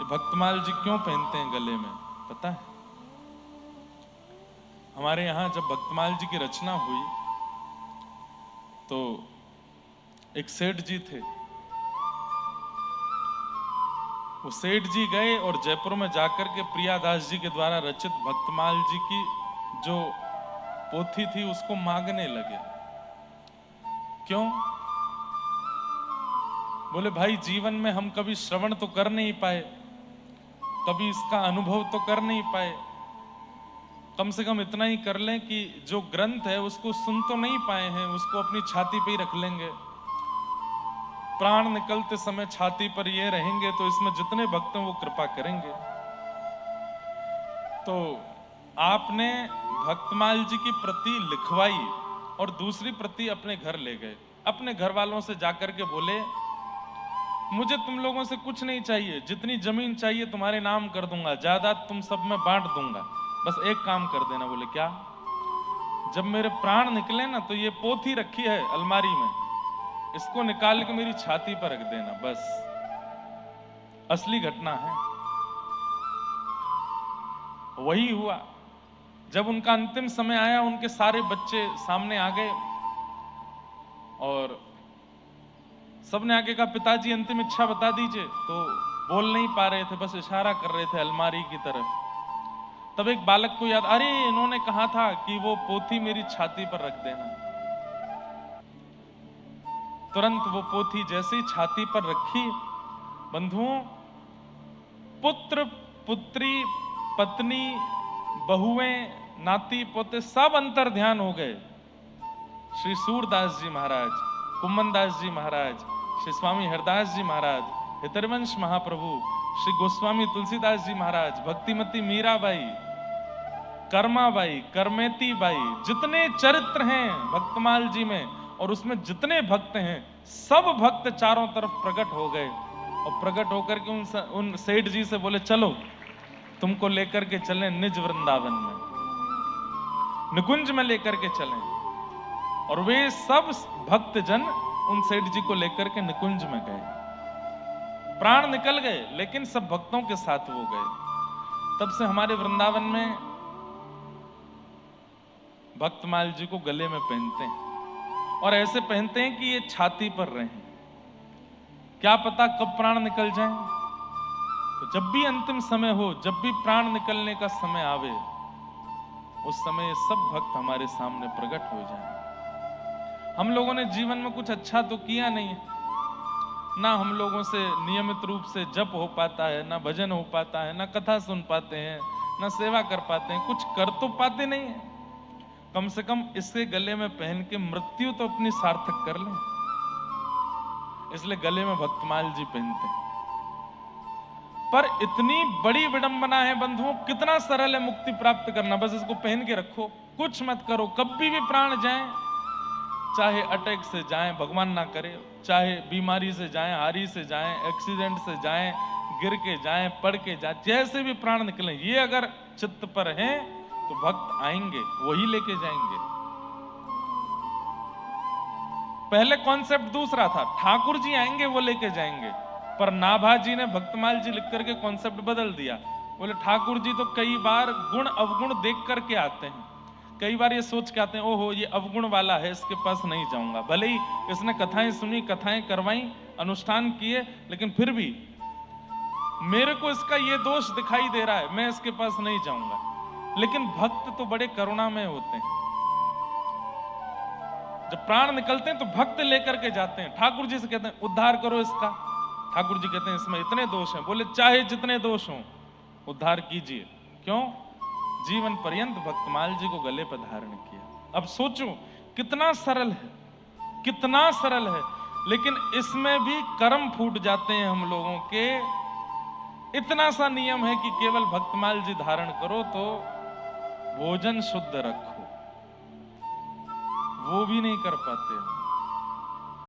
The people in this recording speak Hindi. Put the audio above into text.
भक्तमाल जी क्यों पहनते हैं गले में, पता है? हमारे यहाँ जब भक्तमाल जी की रचना हुई तो एक सेठ जी थे, वो सेठ जी गए और जयपुर में जाकर के प्रियादास जी के द्वारा रचित भक्तमाल जी की जो पोथी थी उसको मांगने लगे। क्यों? बोले भाई जीवन में हम कभी श्रवण तो कर नहीं पाए, कभी इसका अनुभव तो कर नहीं पाए, कम से कम इतना ही कर लें कि जो ग्रंथ है उसको सुन तो नहीं पाए हैं, उसको अपनी छाती पे ही रख लेंगे। प्राण निकलते समय छाती पर ये रहेंगे तो इसमें जितने भक्त हैं वो कृपा करेंगे। तो आपने भक्तमाल जी की प्रति लिखवाई और दूसरी प्रति अपने घर ले गए। अपने घर वालों से जाकर के बोले मुझे तुम लोगों से कुछ नहीं चाहिए, जितनी जमीन चाहिए तुम्हारे नाम कर दूंगा, जायदाद तुम सब में बांट दूंगा, बस एक काम कर देना। बोले क्या? जब मेरे प्राण निकले ना तो ये पोथी रखी है अलमारी में, इसको निकाल के मेरी छाती पर रख देना, बस। असली घटना है। वही हुआ। जब उनका अंतिम समय आया, उनके सारे बच्चे सामने आ गए और सबने आगे कहा पिताजी अंतिम इच्छा बता दीजिए। तो बोल नहीं पा रहे थे, बस इशारा कर रहे थे अलमारी की तरफ। तब एक बालक को याद, अरे इन्होंने कहा था कि वो पोथी मेरी छाती पर रख देना। तुरंत वो पोथी जैसे ही छाती पर रखी, बंधुओं, पुत्र पुत्री पत्नी बहुएं नाती पोते सब अंतर ध्यान हो गए। श्री सूरदास जी महाराज, कुम्मनदास जी महाराज, श्री स्वामी हरदास जी महाराज, हितरवंश महाप्रभु, श्री गोस्वामी तुलसीदास जी महाराज, भक्तिमती मीराबाई, कर्माबाई, करमेती बाई, जितने चरित्र हैं भक्तमाल जी में और उसमें जितने भक्त हैं, सब भक्त चारों तरफ प्रकट हो गए और प्रकट होकर के उन सेठ जी से बोले चलो तुमको लेकर के चलें निज वृंदावन में, निकुंज में लेकर के चलें। और वे सब भक्तजन उन सेठ जी को लेकर के निकुंज में गए। प्राण निकल गए लेकिन सब भक्तों के साथ वो गए। तब से हमारे वृंदावन में भक्तमाल जी को गले में पहनते हैं और ऐसे पहनते हैं कि ये छाती पर रहें, क्या पता कब प्राण निकल जाए। तो जब भी अंतिम समय हो, जब भी प्राण निकलने का समय आवे, उस समय सब भक्त हमारे सामने प्रकट हो जाएं। हम लोगों ने जीवन में कुछ अच्छा तो किया नहीं है, ना हम लोगों से नियमित रूप से जप हो पाता है, ना भजन हो पाता है, ना कथा सुन पाते हैं, ना सेवा कर पाते हैं, कुछ कर तो पाते नहीं है। कम से कम इसके गले में पहन के मृत्यु तो अपनी सार्थक कर लें, इसलिए गले में भक्तमाल जी पहनते हैं। पर इतनी बड़ी विडंबना है बंधुओं, कितना सरल है मुक्ति प्राप्त करना। बस इसको पहन के रखो, कुछ मत करो, कभी भी प्राण जाए, चाहे अटैक से जाएं, भगवान ना करे, चाहे बीमारी से जाएं, हारी से जाएं, एक्सीडेंट से जाएं, गिर के जाएं, पड़ के जाएं, जैसे भी प्राण निकलें, ये अगर चित्त पर हैं तो भक्त आएंगे, वही लेके जाएंगे। पहले कॉन्सेप्ट दूसरा था, ठाकुर जी आएंगे वो लेके जाएंगे, पर नाभा जी ने भक्तमाल जी लिख करके कॉन्सेप्ट बदल दिया। बोले ठाकुर जी तो कई बार गुण अवगुण देख करके आते हैं, कई बार ये सोच के आते हैं ओहो ये अवगुण वाला है, इसके पास नहीं जाऊंगा। भले ही इसने कथाएं सुनी, कथाएं करवाई, अनुष्ठान किए, लेकिन फिर भी मेरे को इसका ये दोष दिखाई दे रहा है, मैं इसके पास नहीं जाऊंगा। लेकिन भक्त तो बड़े करुणामय होते हैं, जब प्राण निकलते हैं तो भक्त लेकर के जाते हैं, ठाकुर जी से कहते हैं उद्धार करो इसका। ठाकुर जी कहते हैं इसमें इतने दोष हैं। बोले चाहे जितने दोष हों उद्धार कीजिए। क्यों? जीवन पर्यंत भक्तमाल जी को गले पर धारण किया। अब सोचो कितना सरल है, कितना सरल है, लेकिन इसमें भी कर्म फूट जाते हैं हम लोगों के। इतना सा नियम है कि केवल भक्तमाल जी धारण करो तो भोजन शुद्ध रखो, वो भी नहीं कर पाते।